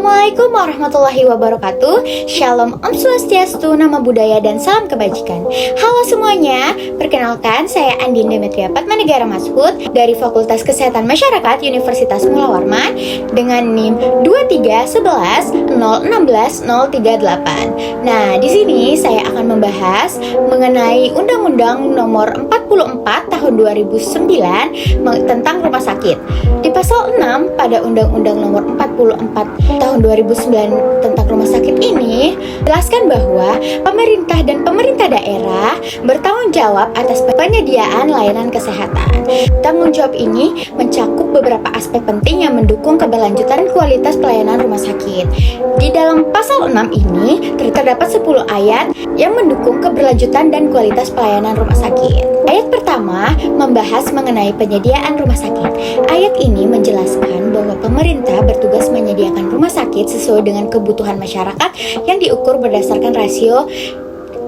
Assalamualaikum warahmatullahi wabarakatuh. Shalom, Om Swastiastu, Nama Budaya dan salam kebajikan. Halo semuanya, perkenalkan saya Andin Demetria Padmanegara Mashud dari Fakultas Kesehatan Masyarakat Universitas Mula Warman dengan NIM 231601638. Nah, di sini saya akan membahas mengenai Undang-Undang Nomor 44 Tahun 2009 tentang rumah sakit. Di pasal 6 pada Undang-Undang Nomor 44 Tahun 2009 tentang rumah sakit ini jelaskan bahwa pemerintah dan pemerintah daerah bertanggung jawab atas penyediaan layanan kesehatan. Tanggung jawab ini mencakup beberapa aspek penting yang mendukung keberlanjutan kualitas pelayanan rumah sakit. Di dalam pasal 6 ini terdapat 10 ayat yang mendukung keberlanjutan dan kualitas pelayanan rumah sakit. Ayat pertama membahas mengenai penyediaan rumah sakit. Ayat ini menjelaskan bahwa pemerintah bertugas menyediakan rumah sakit sesuai dengan kebutuhan masyarakat yang diukur berdasarkan rasio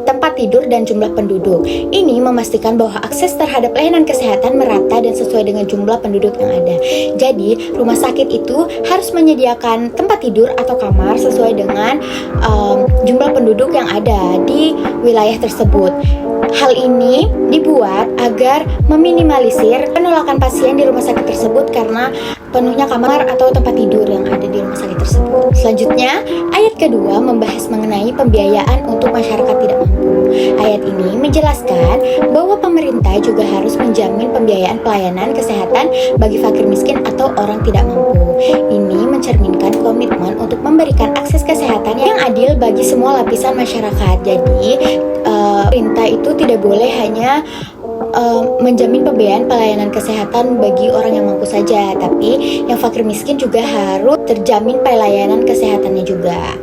tempat tidur dan jumlah penduduk. Ini memastikan bahwa akses terhadap layanan kesehatan merata dan sesuai dengan jumlah penduduk yang ada. Jadi, rumah sakit itu harus menyediakan tempat tidur atau kamar sesuai dengan jumlah penduduk yang ada di wilayah tersebut. Hal ini dibuat agar meminimalisir penolakan pasien di rumah sakit tersebut karena penuhnya kamar atau tempat tidur yang ada di rumah sakit tersebut. Selanjutnya, ayat kedua membahas mengenai pembiayaan untuk masyarakat tidak mampu. Ayat ini menjelaskan bahwa pemerintah juga harus menjamin pembiayaan pelayanan kesehatan bagi fakir miskin atau orang tidak mampu. Ini mencerminkan komitmen untuk memberikan akses kesehatan yang adil bagi semua lapisan masyarakat. Jadi, pemerintah itu tidak boleh hanya menjamin pembiayaan pelayanan kesehatan bagi orang yang mampu saja, tapi yang fakir miskin juga harus terjamin pelayanan kesehatannya juga.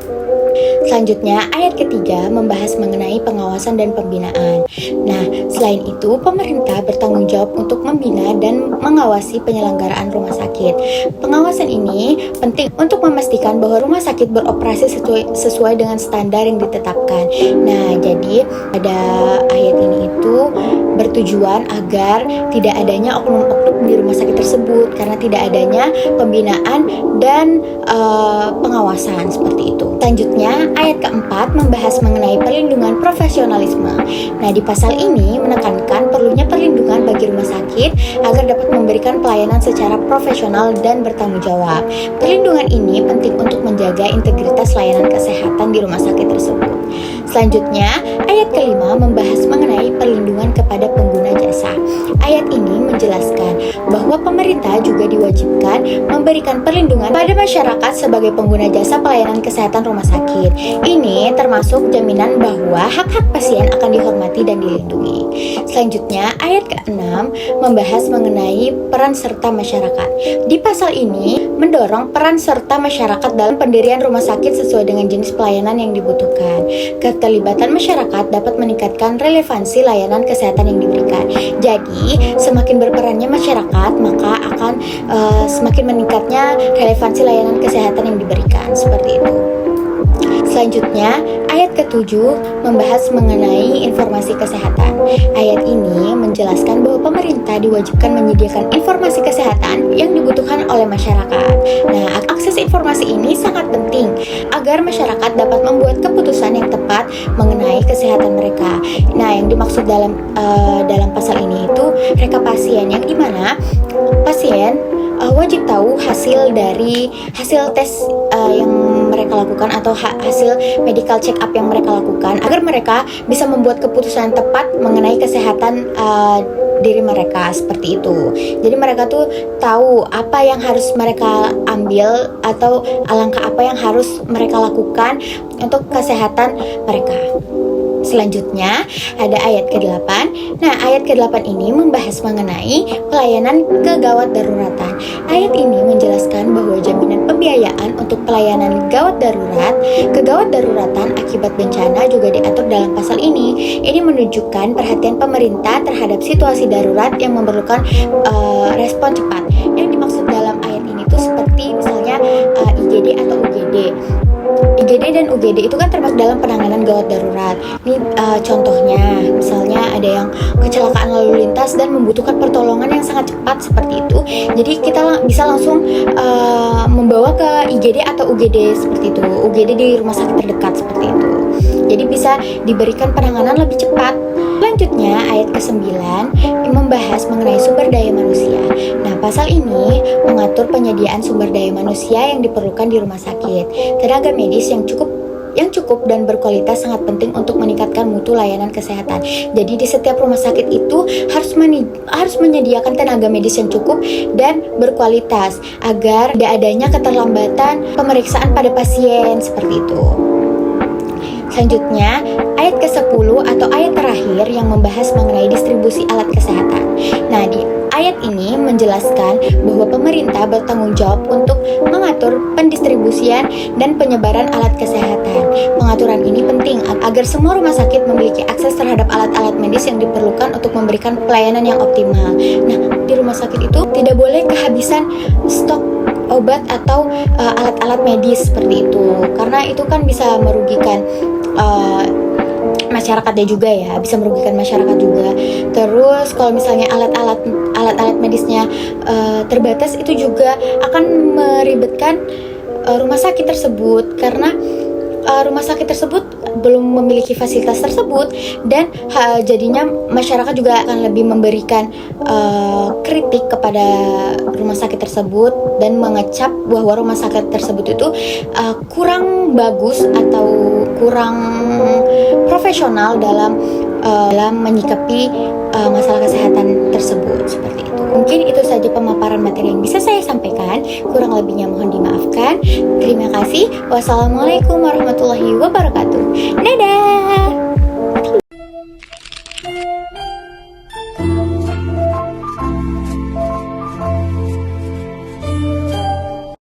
Selanjutnya, ayat ketiga membahas mengenai pengawasan dan pembinaan. Nah, selain itu, pemerintah bertanggung jawab untuk membina dan mengawasi penyelenggaraan rumah sakit. Pengawasan ini penting untuk memastikan bahwa rumah sakit beroperasi sesuai dengan standar yang ditetapkan. Nah, jadi pada ayat ini itu bertujuan agar tidak adanya oknum-oknum di rumah sakit tersebut karena tidak adanya pembinaan dan pengawasan seperti itu. Selanjutnya, ayat keempat membahas mengenai perlindungan profesionalisme. Nah, di pasal ini menekankan perlunya perlindungan bagi rumah sakit agar dapat memberikan pelayanan secara profesional dan bertanggung jawab. Perlindungan ini penting untuk menjaga integritas layanan kesehatan di rumah sakit tersebut. Selanjutnya, ayat kelima membahas mengenai perlindungan kepada pengguna jasa. Ayat ini menjelaskan bahwa pemerintah juga diwajibkan memberikan perlindungan pada masyarakat sebagai pengguna jasa pelayanan kesehatan rumah sakit. Ini termasuk jaminan bahwa hak-hak pasien akan dihormati dan dilindungi. Selanjutnya, ayat ke-6 membahas mengenai peran serta masyarakat. Di pasal ini mendorong peran serta masyarakat dalam pendirian rumah sakit sesuai dengan jenis pelayanan yang dibutuhkan. Keterlibatan masyarakat dapat meningkatkan relevansi layanan kesehatan yang diberikan. Jadi, semakin berperannya masyarakat, maka akan semakin meningkatnya relevansi layanan kesehatan yang diberikan. Seperti itu. Selanjutnya, ayat ke-7 membahas mengenai informasi kesehatan. Ayat ini menjelaskan bahwa pemerintah diwajibkan menyediakan informasi kesehatan yang dibutuhkan oleh masyarakat. Nah, akses informasi ini sangat penting agar masyarakat dapat membuat keputusan yang tepat mengenai kesehatan mereka. Nah, yang dimaksud dalam pasal ini itu reka pasien, yang dimana pasien wajib tahu hasil tes yang mereka lakukan atau hasil medical check up yang mereka lakukan agar mereka bisa membuat keputusan tepat mengenai kesehatan diri mereka, seperti itu. Jadi mereka tuh tahu apa yang harus mereka ambil atau langkah apa yang harus mereka lakukan untuk kesehatan mereka. Selanjutnya, ada ayat ke-8. Nah, ayat ke-8 ini membahas mengenai pelayanan kegawat daruratan. Ayat ini menjelaskan bahwa jaminan pembiayaan untuk pelayanan kegawat daruratan akibat bencana juga diatur dalam pasal ini. Ini menunjukkan perhatian pemerintah terhadap situasi darurat yang memerlukan respon cepat. Yang dimaksud dalam ayat ini tuh seperti misalnya IGD atau UGD. IGD dan UGD itu kan termasuk dalam penanganan gawat darurat. Ini contohnya, misalnya ada yang kecelakaan lalu lintas dan membutuhkan pertolongan yang sangat cepat seperti itu. Jadi kita bisa langsung membawa ke IGD atau UGD seperti itu. UGD di rumah sakit terdekat seperti itu. Jadi bisa diberikan penanganan lebih cepat. Selanjutnya, ayat ke-9 membahas mengenai sumber daya manusia. Nah, pasal ini mengatur penyediaan sumber daya manusia yang diperlukan di rumah sakit. Tenaga medis yang cukup dan berkualitas sangat penting untuk meningkatkan mutu layanan kesehatan. Jadi di setiap rumah sakit itu harus menyediakan tenaga medis yang cukup dan berkualitas agar tidak adanya keterlambatan pemeriksaan pada pasien seperti itu. Selanjutnya, ayat ke-10 atau ayat terakhir yang membahas mengenai distribusi alat kesehatan. Nah, di ayat ini menjelaskan bahwa pemerintah bertanggung jawab untuk mengatur pendistribusian dan penyebaran alat kesehatan. Pengaturan ini penting agar semua rumah sakit memiliki akses terhadap alat-alat medis yang diperlukan untuk memberikan pelayanan yang optimal. Nah, di rumah sakit itu tidak boleh kehabisan stok obat atau alat-alat medis seperti itu, karena itu kan bisa merugikan masyarakatnya juga ya, bisa merugikan masyarakat juga. Terus kalau misalnya alat-alat medisnya terbatas, itu juga akan meribetkan rumah sakit tersebut, karena rumah sakit tersebut belum memiliki fasilitas tersebut, dan jadinya masyarakat juga akan lebih memberikan kritik kepada rumah sakit tersebut dan mengecap bahwa rumah sakit tersebut itu kurang bagus atau kurang profesional dalam menyikapi masalah kesehatan tersebut seperti itu. Mungkin itu saja pemaparan materi yang bisa saya sampaikan. Kurang lebihnya mohon dimaafkan. Terima kasih. Wassalamualaikum warahmatullahi wabarakatuh. Dadah.